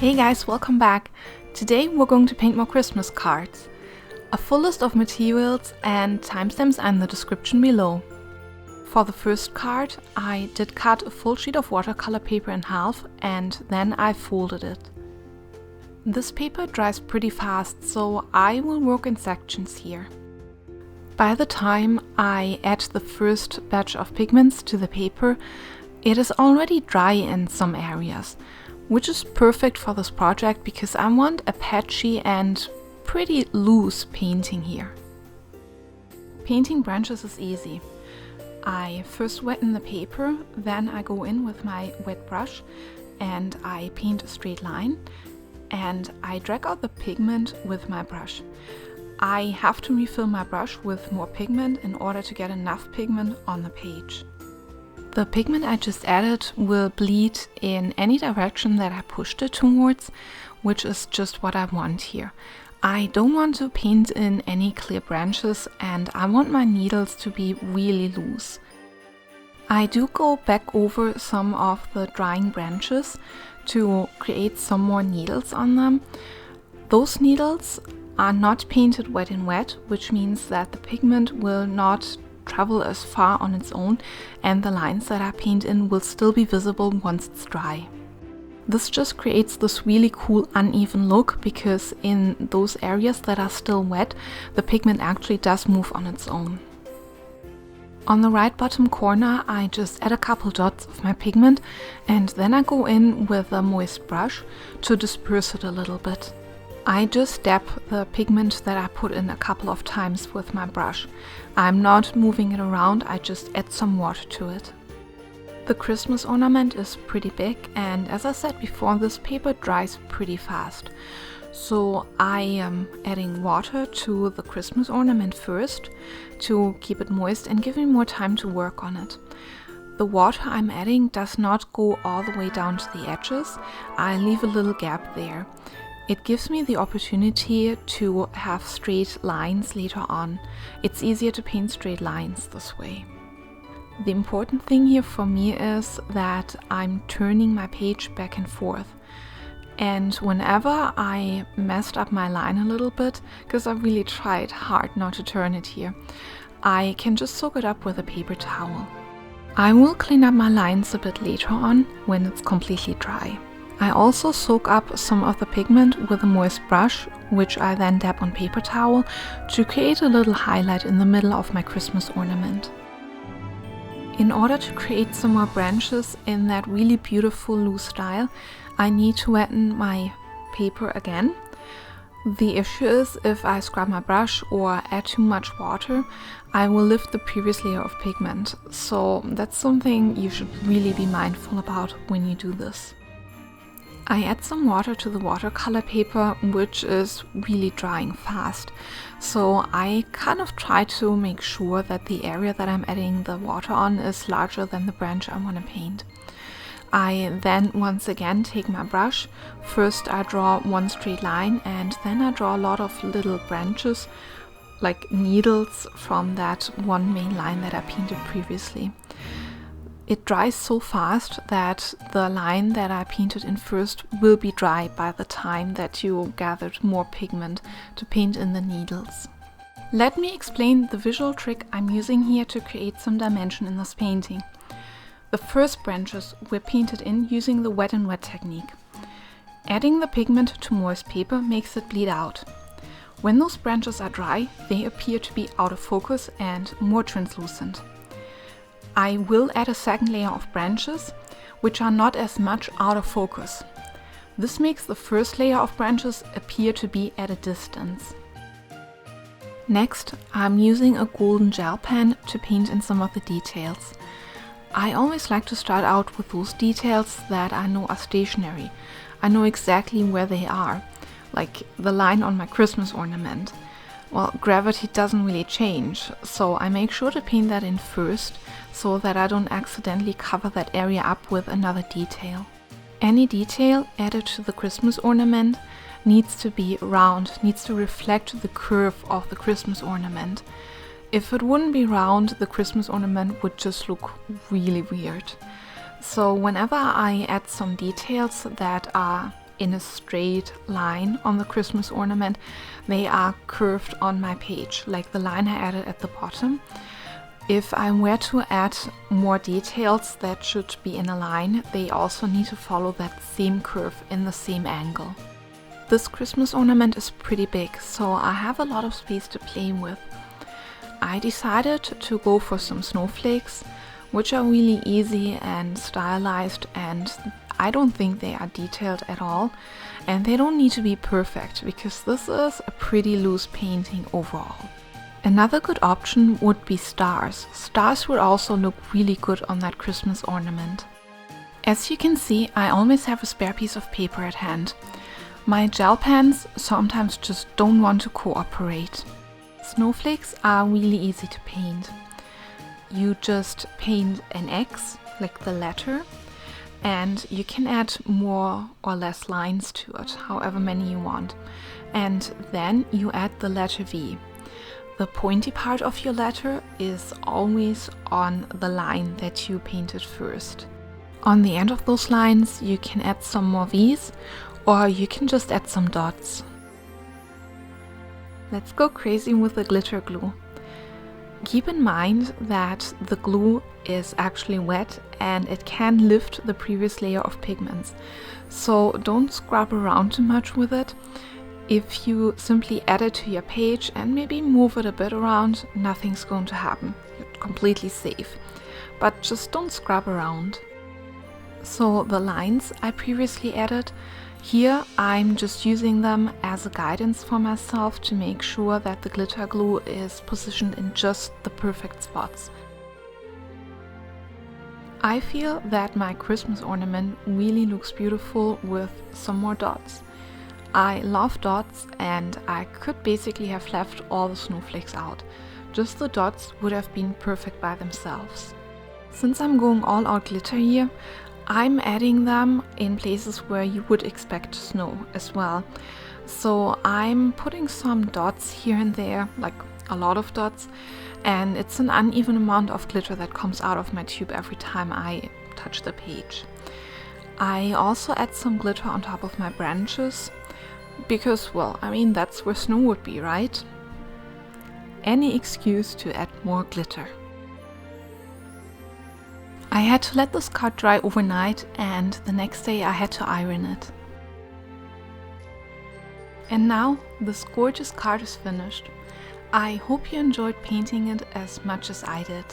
Hey guys, welcome back! Today we're going to paint more Christmas cards. A full list of materials and timestamps are in the description below. For the first card, I did cut a full sheet of watercolor paper in half and then I folded it. This paper dries pretty fast, so I will work in sections here. By the time I add the first batch of pigments to the paper, it is already dry in some areas, which is perfect for this project because I want a patchy and pretty loose painting here. Painting branches is easy. I first wetten the paper, then I go in with my wet brush and I paint a straight line and I drag out the pigment with my brush. I have to refill my brush with more pigment in order to get enough pigment on the page. The pigment I just added will bleed in any direction that I pushed it towards, which is just what I want here. I don't want to paint in any clear branches and I want my needles to be really loose. I do go back over some of the drying branches to create some more needles on them. Those needles are not painted wet in wet, which means that the pigment will not travel as far on its own and the lines that I paint in will still be visible once it's dry. This just creates this really cool uneven look because in those areas that are still wet, the pigment actually does move on its own. On the right bottom corner, I just add a couple dots of my pigment and then I go in with a moist brush to disperse it a little bit. I just dab the pigment that I put in a couple of times with my brush. I'm not moving it around, I just add some water to it. The Christmas ornament is pretty big and as I said before, this paper dries pretty fast. So I am adding water to the Christmas ornament first to keep it moist and give me more time to work on it. The water I'm adding does not go all the way down to the edges, I leave a little gap there. It gives me the opportunity to have straight lines later on. It's easier to paint straight lines this way. The important thing here for me is that I'm turning my page back and forth. And whenever I messed up my line a little bit, because I really tried hard not to turn it here, I can just soak it up with a paper towel. I will clean up my lines a bit later on when it's completely dry. I also soak up some of the pigment with a moist brush, which I then dab on paper towel to create a little highlight in the middle of my Christmas ornament. In order to create some more branches in that really beautiful loose style, I need to wetten my paper again. The issue is if I scrub my brush or add too much water, I will lift the previous layer of pigment. So that's something you should really be mindful about when you do this. I add some water to the watercolor paper, which is really drying fast. So I kind of try to make sure that the area that I'm adding the water on is larger than the branch I want to paint. I then once again take my brush. First I draw one straight line and then I draw a lot of little branches, like needles from that one main line that I painted previously. It dries so fast that the line that I painted in first will be dry by the time that you gathered more pigment to paint in the needles. Let me explain the visual trick I'm using here to create some dimension in this painting. The first branches were painted in using the wet and wet technique. Adding the pigment to moist paper makes it bleed out. When those branches are dry, they appear to be out of focus and more translucent. I will add a second layer of branches, which are not as much out of focus. This makes the first layer of branches appear to be at a distance. Next, I'm using a golden gel pen to paint in some of the details. I always like to start out with those details that I know are stationary. I know exactly where they are, like the line on my Christmas ornament. Well, gravity doesn't really change, so I make sure to paint that in first so that I don't accidentally cover that area up with another detail. Any detail added to the Christmas ornament needs to be round, needs to reflect the curve of the Christmas ornament. If it wouldn't be round, the Christmas ornament would just look really weird. So whenever I add some details that are in a straight line on the Christmas ornament. They are curved on my page, like the line I added at the bottom. If I were to add more details that should be in a line, they also need to follow that same curve in the same angle. This Christmas ornament is pretty big, so I have a lot of space to play with. I decided to go for some snowflakes, which are really easy and stylized, and I don't think they are detailed at all, and they don't need to be perfect because this is a pretty loose painting overall. Another good option would be stars. Stars would also look really good on that Christmas ornament. As you can see, I always have a spare piece of paper at hand. My gel pens sometimes just don't want to cooperate. Snowflakes are really easy to paint. You just paint an X, like the letter, and you can add more or less lines to it, however many you want. And then you add the letter V. The pointy part of your letter is always on the line that you painted first. On the end of those lines you can add some more V's, or you can just add some dots. Let's go crazy with the glitter glue. Keep in mind that the glue is actually wet and it can lift the previous layer of pigments, so don't scrub around too much with it. If you simply add it to your page and maybe move it a bit around, nothing's going to happen. You're completely safe. But just don't scrub around. So the lines I previously added, here I'm just using them as a guidance for myself to make sure that the glitter glue is positioned in just the perfect spots. I feel that my Christmas ornament really looks beautiful with some more dots. I love dots and I could basically have left all the snowflakes out. Just the dots would have been perfect by themselves. Since I'm going all out glitter here, I'm adding them in places where you would expect snow as well. So I'm putting some dots here and there, like a lot of dots, and it's an uneven amount of glitter that comes out of my tube every time I touch the page. I also add some glitter on top of my branches, because, well, I mean, that's where snow would be, right? Any excuse to add more glitter. I had to let this card dry overnight and the next day I had to iron it. And now this gorgeous card is finished. I hope you enjoyed painting it as much as I did.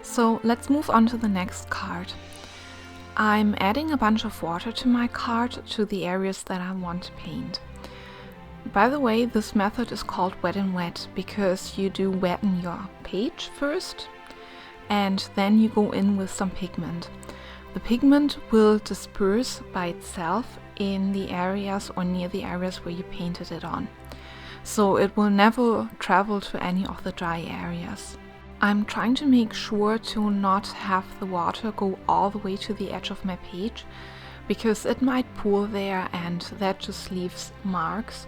So let's move on to the next card. I'm adding a bunch of water to my card to the areas that I want to paint. By the way, this method is called wet and wet because you do wetten your page first and then you go in with some pigment. The pigment will disperse by itself in the areas or near the areas where you painted it on. So it will never travel to any of the dry areas. I'm trying to make sure to not have the water go all the way to the edge of my page because it might pool there and that just leaves marks,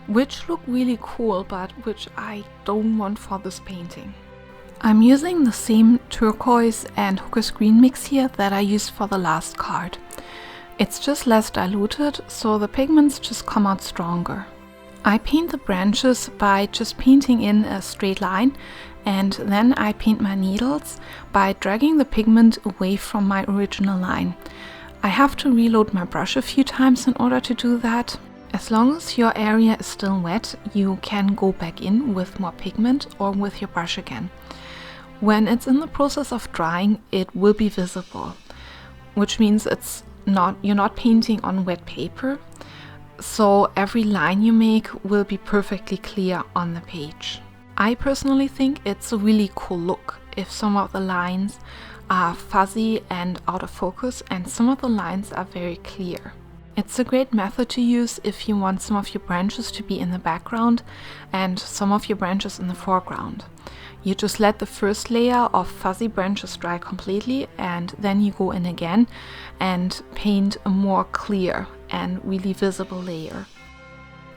which look really cool but which I don't want for this painting. I'm using the same turquoise and hooker's green mix here that I used for the last card. It's just less diluted, so the pigments just come out stronger. I paint the branches by just painting in a straight line, and then I paint my needles by dragging the pigment away from my original line. I have to reload my brush a few times in order to do that. As long as your area is still wet, you can go back in with more pigment or with your brush again. When it's in the process of drying, it will be visible, which means you're not painting on wet paper, so every line you make will be perfectly clear on the page. I personally think it's a really cool look if some of the lines are fuzzy and out of focus and some of the lines are very clear. It's a great method to use if you want some of your branches to be in the background and some of your branches in the foreground. You just let the first layer of fuzzy branches dry completely and then you go in again and paint a more clear and really visible layer.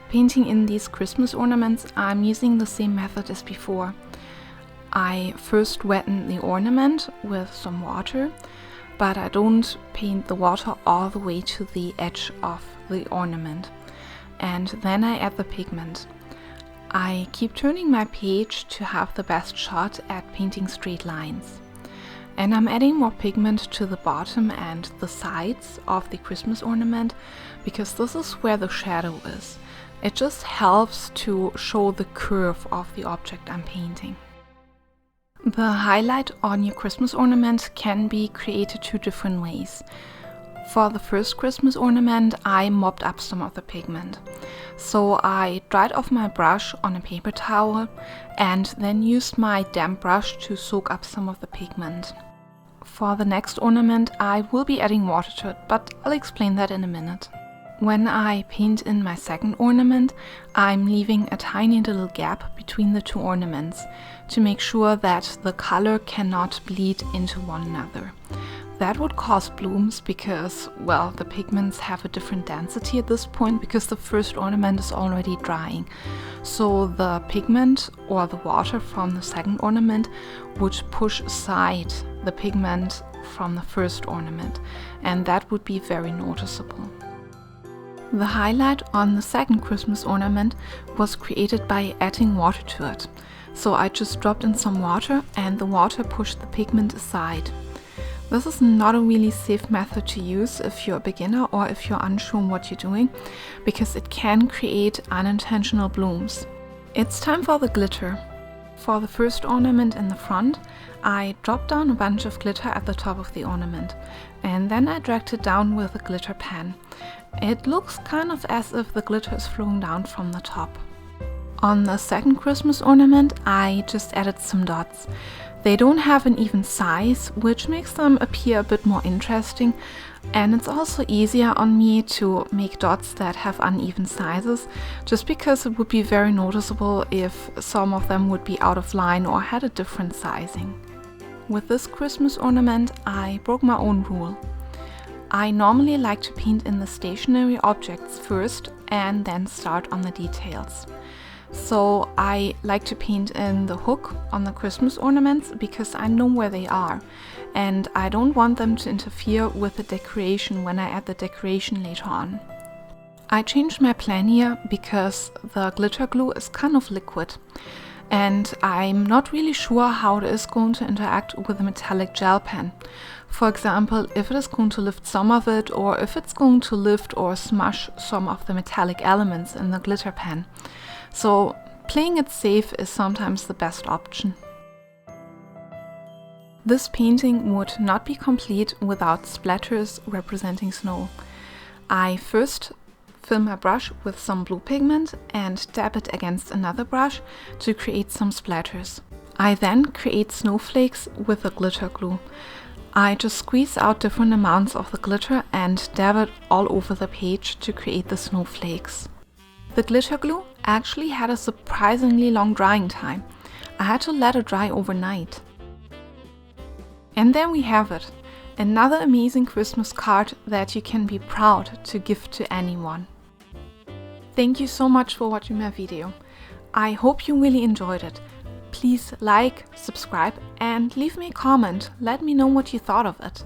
Painting in these Christmas ornaments, I'm using the same method as before. I first wetten the ornament with some water, but I don't paint the water all the way to the edge of the ornament. And then I add the pigment. I keep turning my page to have the best shot at painting straight lines. And I'm adding more pigment to the bottom and the sides of the Christmas ornament, because this is where the shadow is. It just helps to show the curve of the object I'm painting. The highlight on your Christmas ornament can be created two different ways. For the first Christmas ornament, I mopped up some of the pigment. So I dried off my brush on a paper towel and then used my damp brush to soak up some of the pigment. For the next ornament, I will be adding water to it, but I'll explain that in a minute. When I paint in my second ornament, I'm leaving a tiny little gap between the two ornaments to make sure that the color cannot bleed into one another. That would cause blooms because, well, the pigments have a different density at this point because the first ornament is already drying. So the pigment or the water from the second ornament would push aside the pigment from the first ornament, and that would be very noticeable. The highlight on the second Christmas ornament was created by adding water to it. So I just dropped in some water and the water pushed the pigment aside. This is not a really safe method to use if you're a beginner or if you're unsure what you're doing, because it can create unintentional blooms. It's time for the glitter. For the first ornament in the front, I dropped down a bunch of glitter at the top of the ornament, and then I dragged it down with a glitter pen. It looks kind of as if the glitter is flowing down from the top. On the second Christmas ornament, I just added some dots. They don't have an even size, which makes them appear a bit more interesting, and it's also easier on me to make dots that have uneven sizes, just because it would be very noticeable if some of them would be out of line or had a different sizing. With this Christmas ornament, I broke my own rule. I normally like to paint in the stationary objects first and then start on the details. So I like to paint in the hook on the Christmas ornaments because I know where they are and I don't want them to interfere with the decoration when I add the decoration later on. I changed my plan here because the glitter glue is kind of liquid and I'm not really sure how it is going to interact with a metallic gel pen. For example, if it is going to lift some of it or if it's going to lift or smush some of the metallic elements in the glitter pen. So playing it safe is sometimes the best option. This painting would not be complete without splatters representing snow. I first fill my brush with some blue pigment and dab it against another brush to create some splatters. I then create snowflakes with the glitter glue. I just squeeze out different amounts of the glitter and dab it all over the page to create the snowflakes. The glitter glue actually had a surprisingly long drying time. I had to let it dry overnight. And there we have it. Another amazing Christmas card that you can be proud to give to anyone. Thank you so much for watching my video. I hope you really enjoyed it. Please like, subscribe and leave me a comment. Let me know what you thought of it.